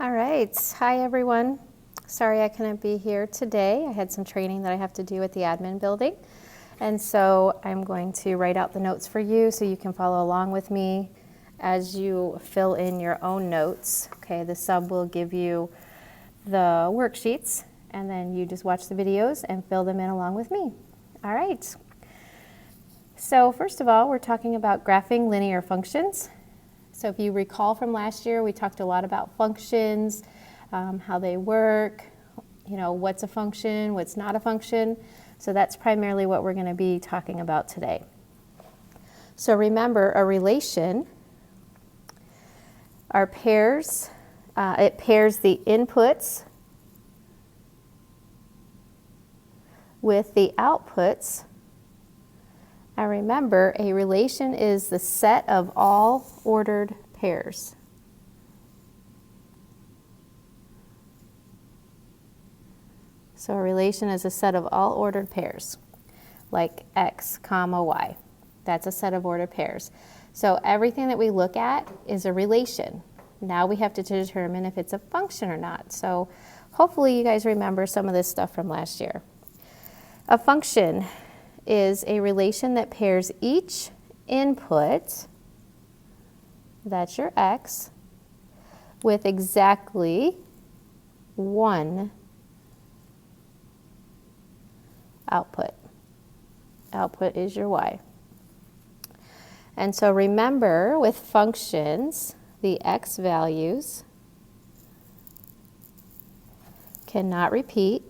All right, hi everyone. Sorry I couldn't be here today. I had some training that I have to do at the admin building. And so I'm going to write out the notes for you so you can follow along with me as you fill in your own notes. Okay, the sub will give you the worksheets and then you just watch the videos and fill them in along with me. All right. So first of all, we're talking about graphing linear functions. So if you recall from last year, we talked a lot about functions, how they work, what's a function, what's not a function. So that's primarily what we're going to be talking about today. So remember, a relation are pairs. It pairs the inputs with the outputs. And remember, a relation is the set of all ordered pairs. So a relation is a set of all ordered pairs, like x, comma, y. That's a set of ordered pairs. So everything that we look at is a relation. Now we have to determine if it's a function or not. So hopefully you guys remember some of this stuff from last year. A function is a relation that pairs each input, that's your x, with exactly one output. Output is your y. And so remember, with functions, the x values cannot repeat.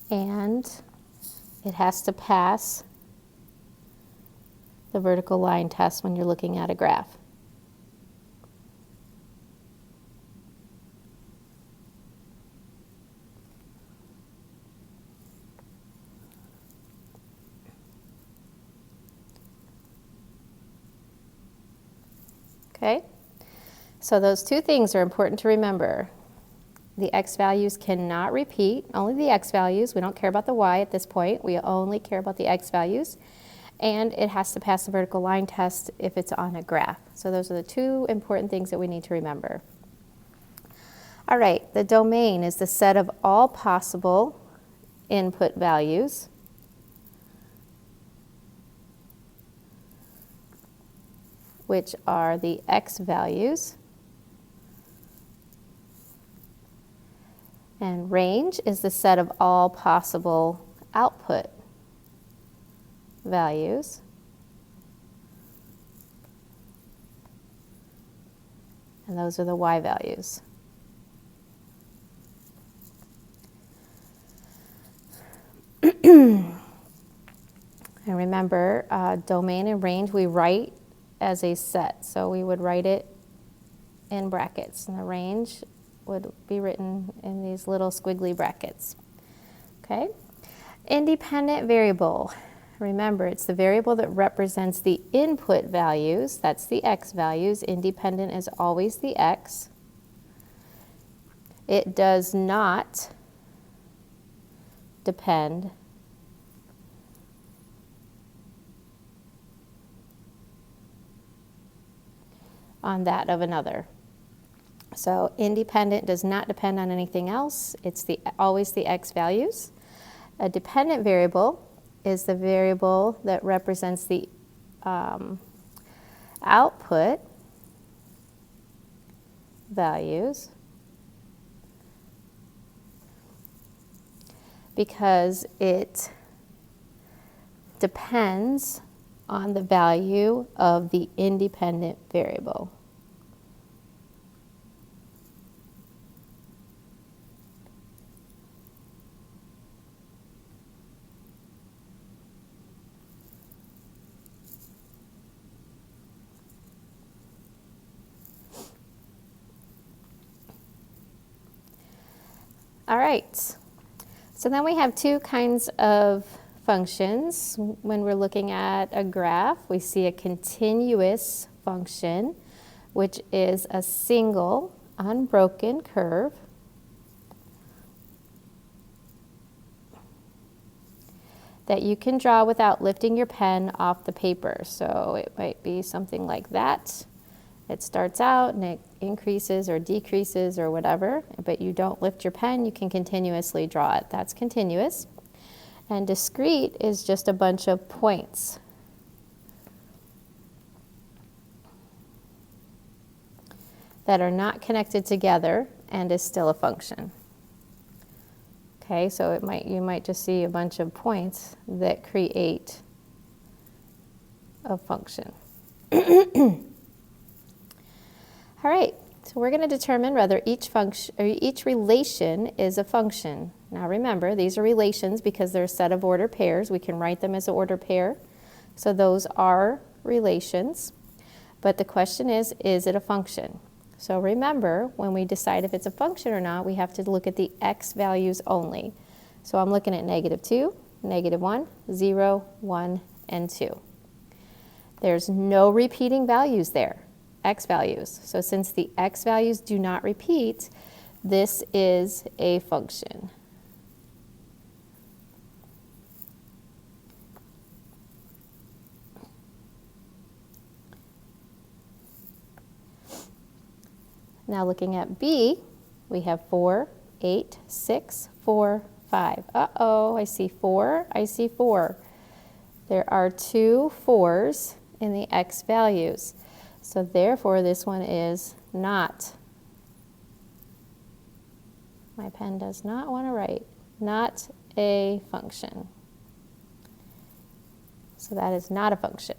And it has to pass the vertical line test when you're looking at a graph. Okay, so those two things are important to remember. The x values cannot repeat, only the x values. We don't care about the y at this point. We only care about the x values. And it has to pass the vertical line test if it's on a graph. So those are the two important things that we need to remember. All right, the domain is the set of all possible input values. Which are the x values. And range is the set of all possible output values. And those are the y values. And remember, domain and range we write as a set. So we would write it in brackets, and the range would be written in these little squiggly brackets. Okay? Independent variable. Remember, it's the variable that represents the input values. That's the x values. Independent is always the x. It does not depend on that of another. So independent does not depend on anything else. It's always the x values. A dependent variable is the variable that represents the output values, because it depends on the value of the independent variable. All right, so then we have two kinds of functions. When we're looking at a graph, we see a continuous function, which is a single unbroken curve. that you can draw without lifting your pen off the paper. So it might be something like that. It starts out and it increases or decreases or whatever, but you don't lift your pen, you can continuously draw it. That's continuous. And discrete is just a bunch of points. That are not connected together and is still a function. Okay, so you might just see a bunch of points that create a function. All right, so we're going to determine whether each function or each relation is a function. Now remember, these are relations because they're a set of ordered pairs. We can write them as an ordered pair. So those are relations. But the question is it a function? So remember, when we decide if it's a function or not, we have to look at the x values only. So I'm looking at -2, -1, 0, 1, and 2. There's no repeating values there, x values. So since the x values do not repeat, this is a function. Now looking at B, we have 4, 8, 6, 4, 5. Uh-oh, I see 4, I see 4. There are 2 4s in the x values. So therefore, this one is not. My pen does not want to write. Not a function. So that is not a function.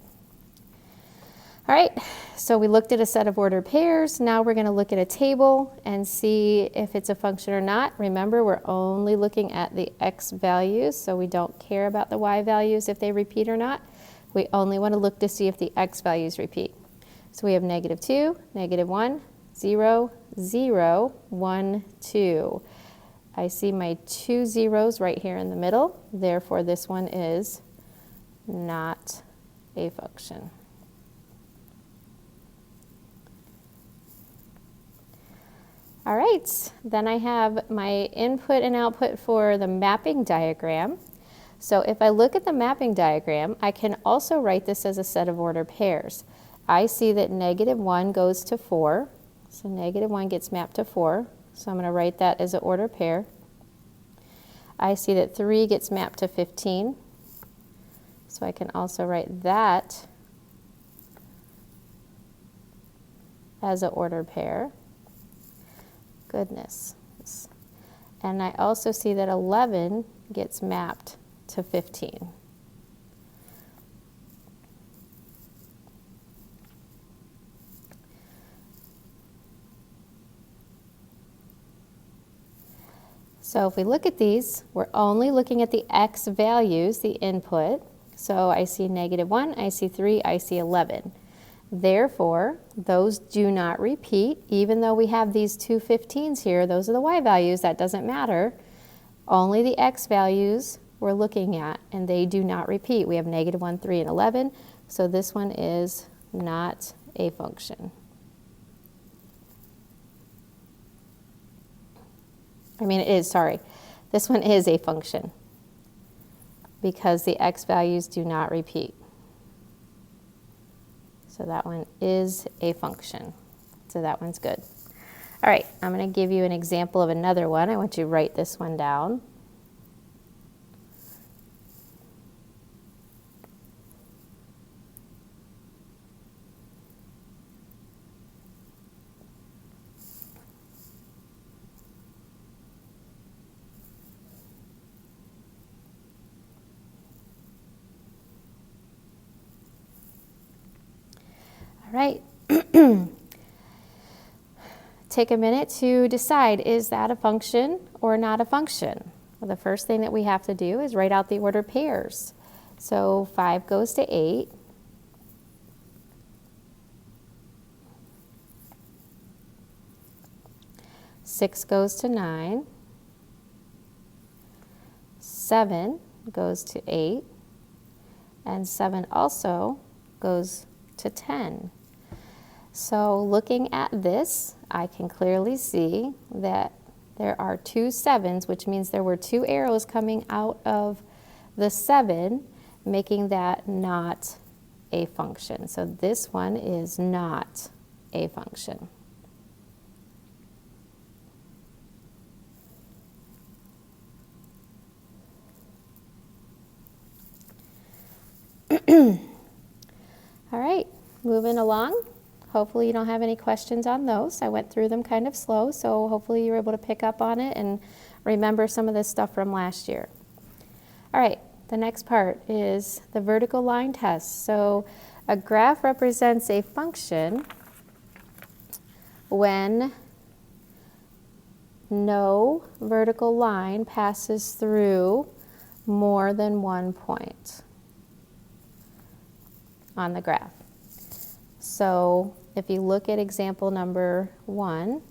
All right, so we looked at a set of ordered pairs. Now we're going to look at a table and see if it's a function or not. Remember, we're only looking at the x values, so we don't care about the y values if they repeat or not. We only want to look to see if the x values repeat. So we have -2, -1, 0, 0, 1, 2. I see my 2 zeros right here in the middle. Therefore, this one is not a function. All right, then I have my input and output for the mapping diagram. So if I look at the mapping diagram, I can also write this as a set of ordered pairs. I see that -1 goes to 4, so -1 gets mapped to 4, so I'm going to write that as an ordered pair. I see that 3 gets mapped to 15, so I can also write that as an ordered pair. Goodness. And I also see that 11 gets mapped to 15. So if we look at these, we're only looking at the x values, the input. So I see -1, I see 3, I see 11. Therefore, those do not repeat. Even though we have these two 15s here, those are the y values, that doesn't matter. Only the x values we're looking at, and they do not repeat. We have -1, 3, and 11, so this one is not a function. I mean, it is, sorry. This one is a function because the x values do not repeat. So that one is a function. So that one's good. All right, I'm going to give you an example of another one. I want you to write this one down. All right. Take a minute to decide, is that a function or not a function? Well, the first thing that we have to do is write out the ordered pairs. So 5 goes to 8. Six goes to 9. 7 goes to 8. And 7 also goes to 10. So looking at this, I can clearly see that there are 2 7s, which means there were 2 arrows coming out of the 7, making that not a function. So this one is not a function. All right, moving along. Hopefully you don't have any questions on those. I went through them kind of slow, so hopefully you were able to pick up on it and remember some of this stuff from last year. All right, the next part is the vertical line test. So a graph represents a function when no vertical line passes through more than one point on the graph. So if you look at example number 1,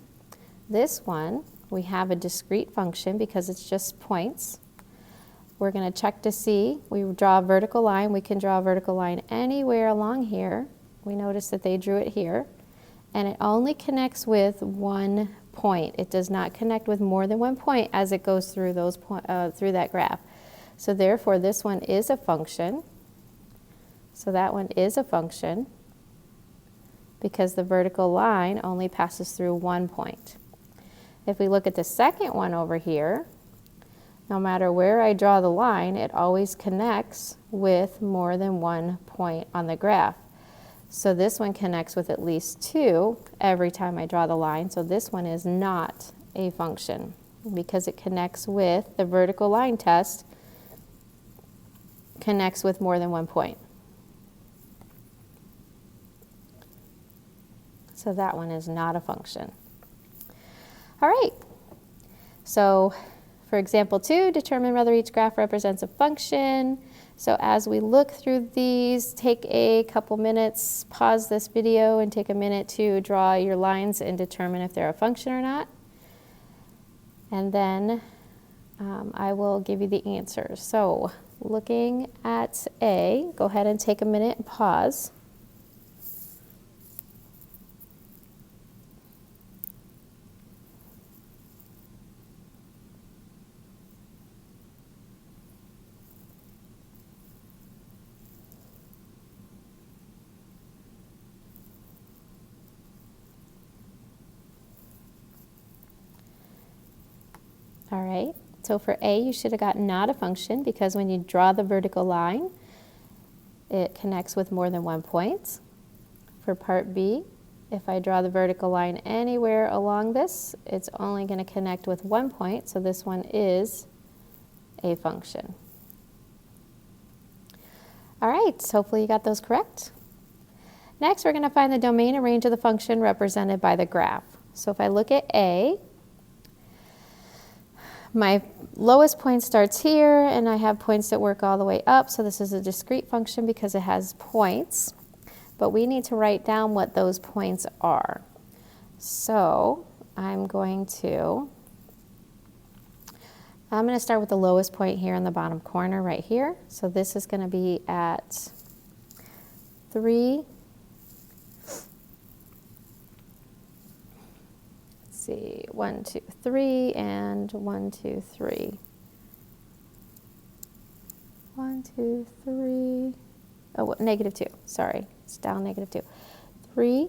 this one, we have a discrete function because it's just points. We're going to check to see, we draw a vertical line. We can draw a vertical line anywhere along here. We notice that they drew it here. And it only connects with one point. It does not connect with more than one point as it goes through through that graph. So therefore, this one is a function. So that one is a function because the vertical line only passes through one point. If we look at the second one over here, no matter where I draw the line, it always connects with more than one point on the graph. So this one connects with at least 2 every time I draw the line. So this one is not a function because it connects with the vertical line test, connects with more than one point. So that one is not a function. All right, so for example 2, determine whether each graph represents a function. So as we look through these, take a couple minutes, pause this video and take a minute to draw your lines and determine if they're a function or not. And then I will give you the answers. So looking at A, go ahead and take a minute and pause. All right, so for A, you should have got not a function because when you draw the vertical line, it connects with more than one point. For part B, if I draw the vertical line anywhere along this, it's only going to connect with one point, so this one is a function. All right, so hopefully you got those correct. Next, we're going to find the domain and range of the function represented by the graph. So if I look at A, my lowest point starts here, and I have points that work all the way up, so this is a discrete function because it has points. But we need to write down what those points are. So I'm going to start with the lowest point here in the bottom corner right here. So this is going to be at 3. See, 1, 2, 3, and 1, 2, 3. 1, 2, 3. Oh, -2. Sorry, it's down -2. 3,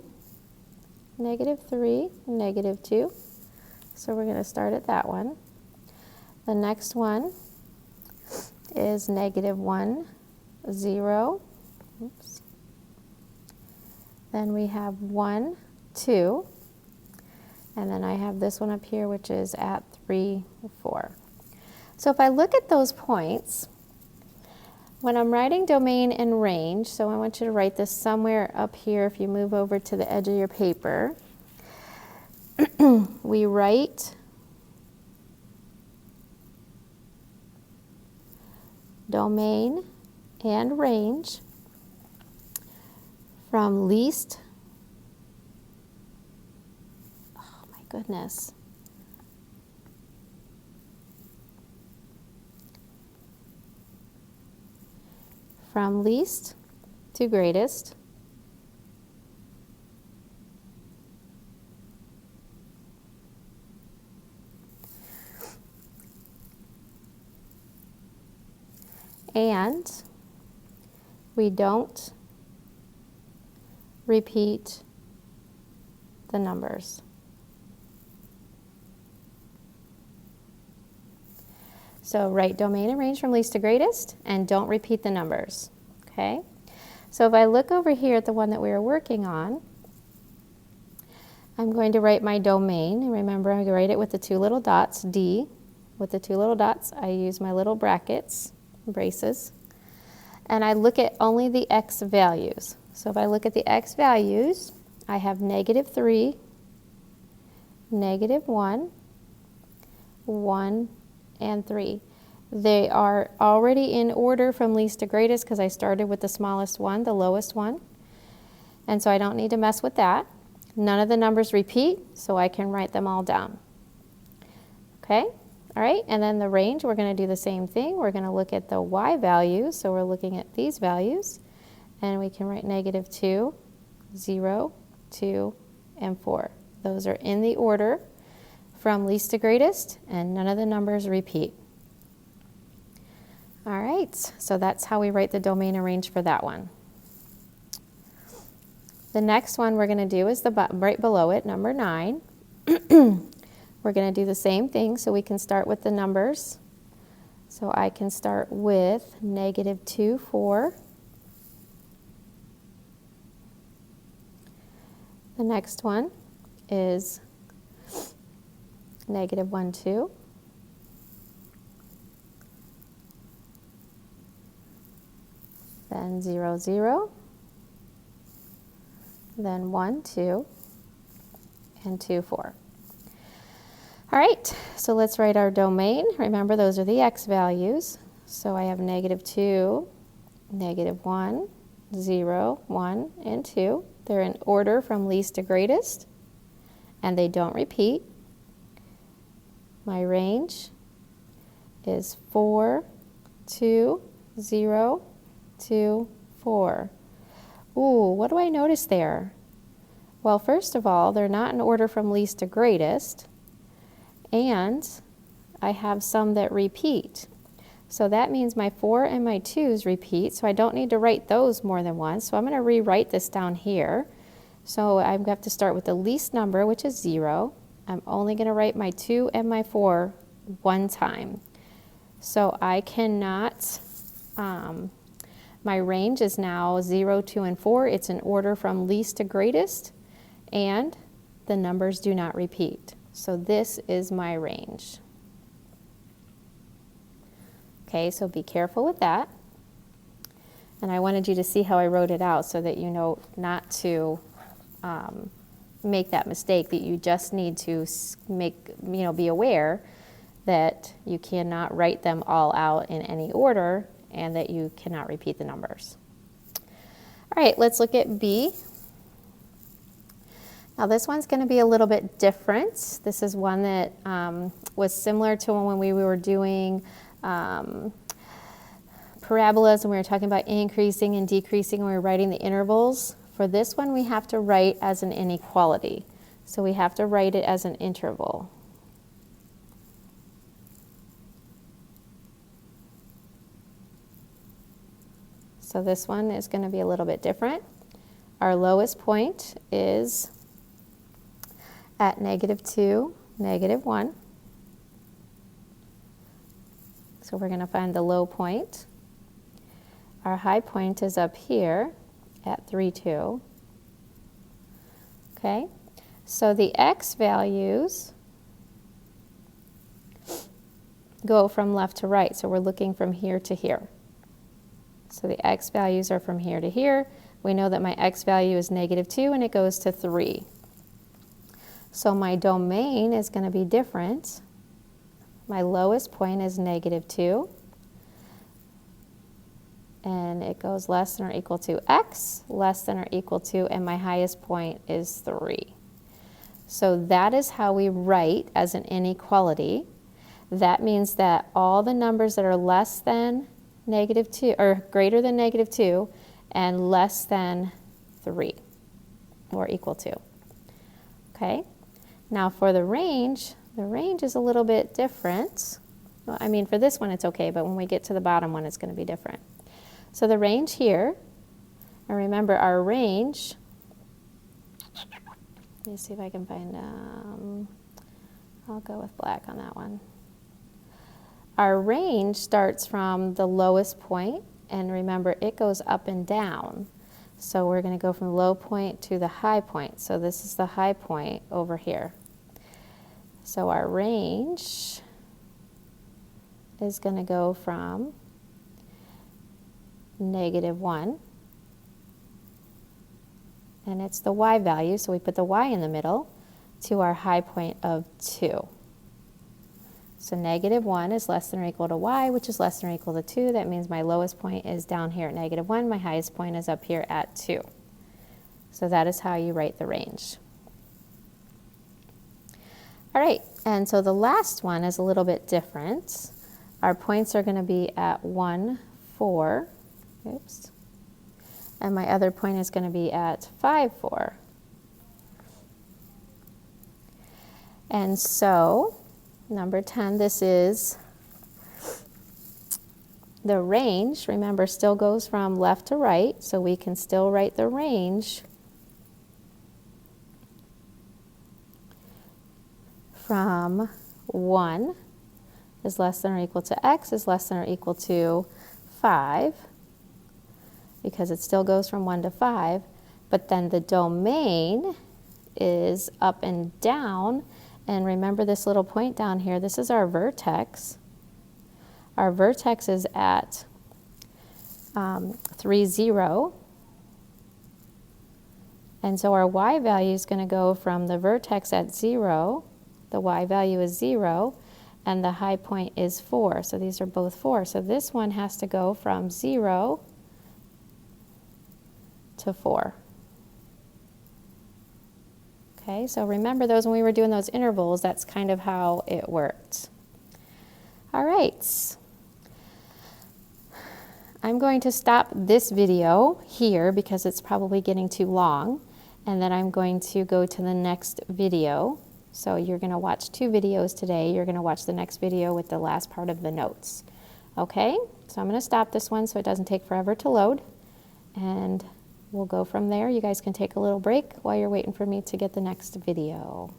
-3, -2. So we're going to start at that one. The next one is -1, 0. Oops. Then we have 1, 2. And then I have this one up here, which is at 3, 4. So if I look at those points, when I'm writing domain and range, so I want you to write this somewhere up here if you move over to the edge of your paper, we write domain and range from least, goodness. From least to greatest. and we don't repeat the numbers. So write domain and range from least to greatest and don't repeat the numbers, okay? So if I look over here at the one that we were working on, I'm going to write my domain. And remember, I write it with the two little dots, D. With the two little dots, I use my little brackets, braces, and I look at only the X values. So if I look at the X values, I have -3, -1, 1, and 3. They are already in order from least to greatest because I started with the smallest one, the lowest one. And so I don't need to mess with that. None of the numbers repeat, so I can write them all down. Okay, all right, and then the range, we're going to do the same thing. We're going to look at the Y values, so we're looking at these values, and we can write -2, 0, 2, and 4. Those are in the order from least to greatest, and none of the numbers repeat. All right, so that's how we write the domain and range for that one. The next one we're going to do is right below it, number 9. We're going to do the same thing, so we can start with the numbers. So I can start with -2, 4. The next one is -1, 2. Then 0, 0. Then 1, 2, and 2, 4. All right, so let's write our domain. Remember, those are the X values. So I have -2, -1, 0, 1, and 2. They're in order from least to greatest, and they don't repeat. My range is 4, 2, 0, 2, 4. Ooh, what do I notice there? Well, first of all, they're not in order from least to greatest, and I have some that repeat. So that means my 4 and my 2's repeat, so I don't need to write those more than once. So I'm going to rewrite this down here. So I'm going to have to start with the least number, which is 0. I'm only going to write my 2 and my 4 one time. So I cannot, my range is now 0, 2, and 4. It's in order from least to greatest, and the numbers do not repeat. So this is my range. Okay, so be careful with that. And I wanted you to see how I wrote it out so that you know not to make that mistake, that you just need to be aware that you cannot write them all out in any order and that you cannot repeat the numbers. All right, let's look at B. Now this one's going to be a little bit different. This is one that was similar to when we were doing parabolas and we were talking about increasing and decreasing when we were writing the intervals. For this one, we have to write as an inequality. So we have to write it as an interval. So this one is going to be a little bit different. Our lowest point is at -2, -1. So we're going to find the low point. Our high point is up here at 3, 2. Okay, so the X values go from left to right. So we're looking from here to here. So the X values are from here to here. We know that my X value is -2 and it goes to 3. So my domain is going to be different. My lowest point is -2, and it goes less than or equal to X, less than or equal to, and my highest point is 3. So that is how we write as an inequality. That means that all the numbers that are less than -2, or greater than -2, and less than 3, or equal to. Okay, now for the range is a little bit different. Well, I mean, for this one it's okay, but when we get to the bottom one, it's going to be different. So the range here, and remember our range, let me see if I can find, I'll go with black on that one. Our range starts from the lowest point, and remember it goes up and down. So we're going to go from the low point to the high point. So this is the high point over here. So our range is going to go from -1, and it's the y value, so we put the y in the middle, to our high point of 2. So -1 is less than or equal to y, which is less than or equal to 2. That means my lowest point is down here at -1. My highest point is up here at 2. So that is how you write the range. All right, and so the last one is a little bit different. Our points are going to be at 1, 4. Oops. And my other point is going to be at 5, 4. And so, number 10, this is the range. Remember, still goes from left to right, so we can still write the range from 1 is less than or equal to x is less than or equal to 5, because it still goes from 1 to 5, but then the domain is up and down. And remember this little point down here, this is our vertex. Our vertex is at 3, 0. And so our y value is going to go from the vertex at 0, the y value is 0, and the high point is 4. So these are both 4. So this one has to go from 0 to 4. Okay, so remember those when we were doing those intervals, that's kind of how it worked. All right. I'm going to stop this video here because it's probably getting too long, and then I'm going to go to the next video. So you're going to watch 2 videos today. You're going to watch the next video with the last part of the notes. Okay, so I'm going to stop this one so it doesn't take forever to load, and we'll go from there. You guys can take a little break while you're waiting for me to get the next video.